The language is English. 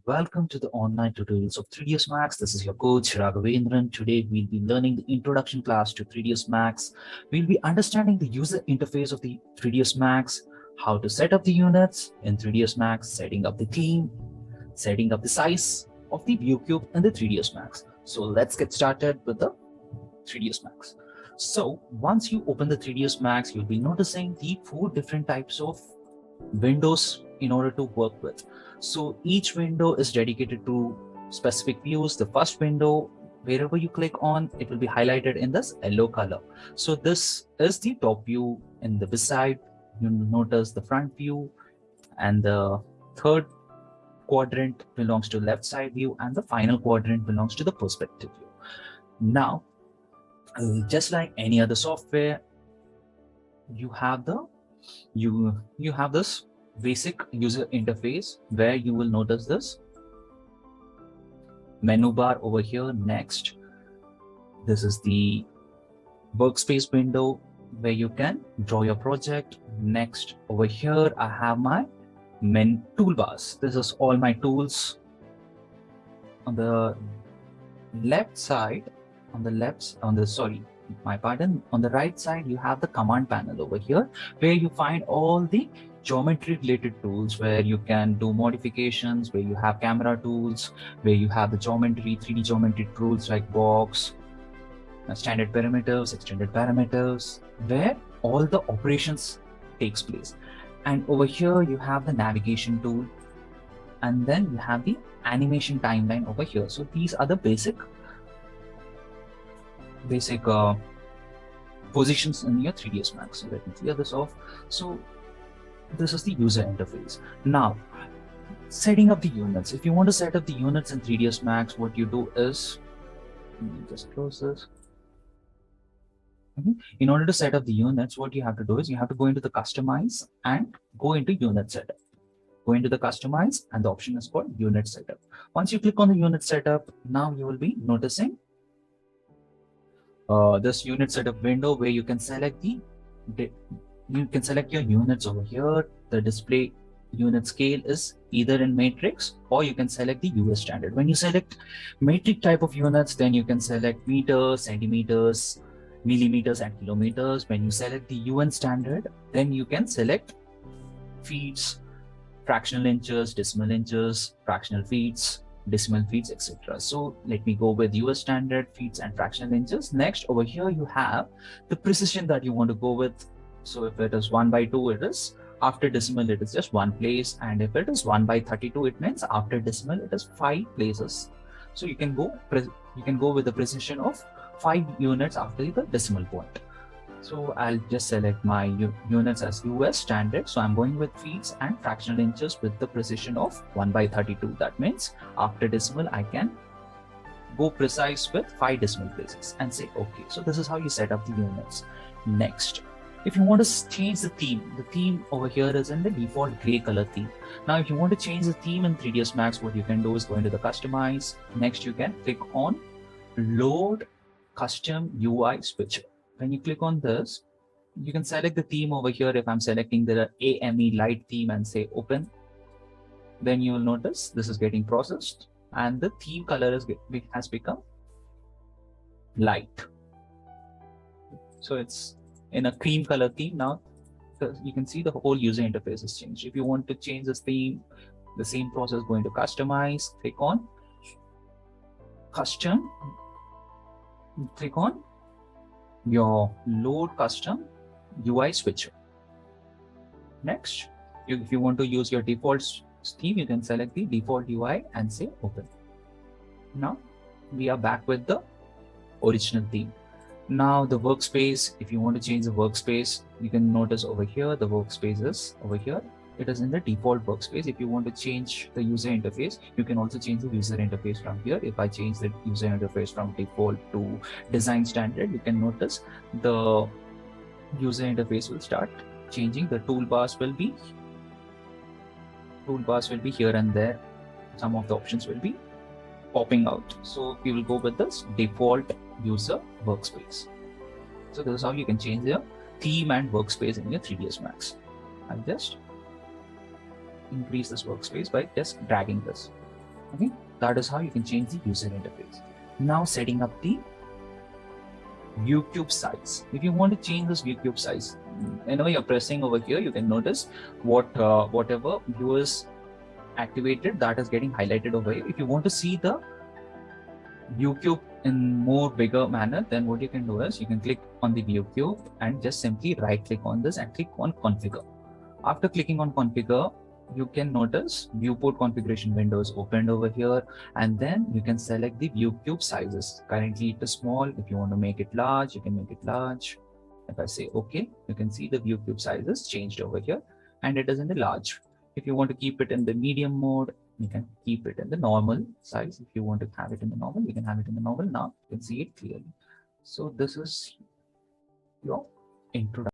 welcome to the online tutorials of 3ds Max. This is your coach Raghavendran. Today we'll be learning the introduction class to 3ds Max. We'll be understanding the user interface of the 3ds Max, how to set up the units in 3ds Max, setting up the theme, setting up the size of the view cube in the 3ds Max. So let's get started with the 3ds Max. So once you open the 3ds Max, you'll be noticing the 4 different types of windows in order to work with. So each window is dedicated to specific views. The first window, wherever you click on, it will be highlighted in this yellow color. So this is the top view. In the beside, you notice the front view, and the third quadrant belongs to left side view, and the final quadrant belongs to the perspective view. Now, just like any other software, you have the you have this basic user interface where you will notice this menu bar over here. Next, this is the workspace window where you can draw your project. Next, over here I have my toolbars. This is all my tools. On the left side, on the right side, you have the command panel over here where you find all the geometry related tools, where you can do modifications, where you have camera tools, where you have the 3D geometry tools like box, standard parameters, extended parameters, where all the operations takes place. And over here you have the navigation tool, and then you have the animation timeline over here. So these are the basic positions in your 3ds Max. So let me clear this off. So this is the user interface. Now, setting up the units. If you want to set up the units in 3ds Max, what you do is, let me just close this. In order to set up the units, what you have to do is you have to go into the customize and go into unit setup. Go into the customize, and the option is called unit setup. Once you click on the unit setup, now you will be noticing this unit setup window where you can select your units over here. The display unit scale is either in matrix, or you can select the US standard. When you select matrix type of units, then you can select meters, centimeters, millimeters, and kilometers. When you select the UN standard, then you can select feet, fractional inches, decimal inches, fractional feet, decimal feet, etc. So let me go with US standard, feet, and fractional inches. Next, over here you have the precision that you want to go with. So if it is 1/2, it is after decimal, it is just one place, and if it is 1/32, it means after decimal, it is 5 places. So you can go with the precision of 5 units after the decimal point. So I'll just select my units as US standard. So I'm going with feet and fractional inches with the precision of 1/32. That means after decimal, I can go precise with 5 decimal places and say okay. So this is how you set up the units. Next, if you want to change the theme over here is in the default gray color theme. Now, if you want to change the theme in 3ds Max, what you can do is go into the customize. Next, you can click on load custom UI switcher. When you click on this, you can select the theme over here. If I'm selecting the AME light theme and say open, then you will notice this is getting processed and the theme color has become light. So it's in a cream color theme now. So you can see the whole user interface has changed. If you want to change this theme, the same process, going to customize, click on custom, click on your load custom UI switcher. Next, if you want to use your default theme, you can select the default UI and say open. Now we are back with the original theme. Now the workspace, if you want to change the workspace, you can notice over here the workspace is over here. It is in the default workspace. If you want to change the user interface, you can also change the user interface from here. If I change the user interface from default to design standard, you can notice the user interface will start changing. The toolbars will be here and there. Some of the options will be popping out. So we will go with this default user workspace. So this is how you can change the theme and workspace in your 3ds Max. I'll just increase this workspace by just dragging this. Okay, that is how you can change the user interface. Now setting up the view cube size. If you want to change this view cube size, whenever you're pressing over here, you can notice whatever view is activated, that is getting highlighted over here. If you want to see the view cube in more bigger manner, then what you can do is you can click on the view cube and just simply right click on this and click on configure. After clicking on configure, you can notice viewport configuration windows opened over here, and then you can select the view cube sizes. Currently it is small. If you want to make it large, you can make it large. If I say okay, you can see the view cube sizes changed over here and it is in the large. If you want to keep it in the medium mode, you can keep it in the normal size. If you want to have it in the normal, you can have it in the normal. Now you can see it clearly. So this is your introduction.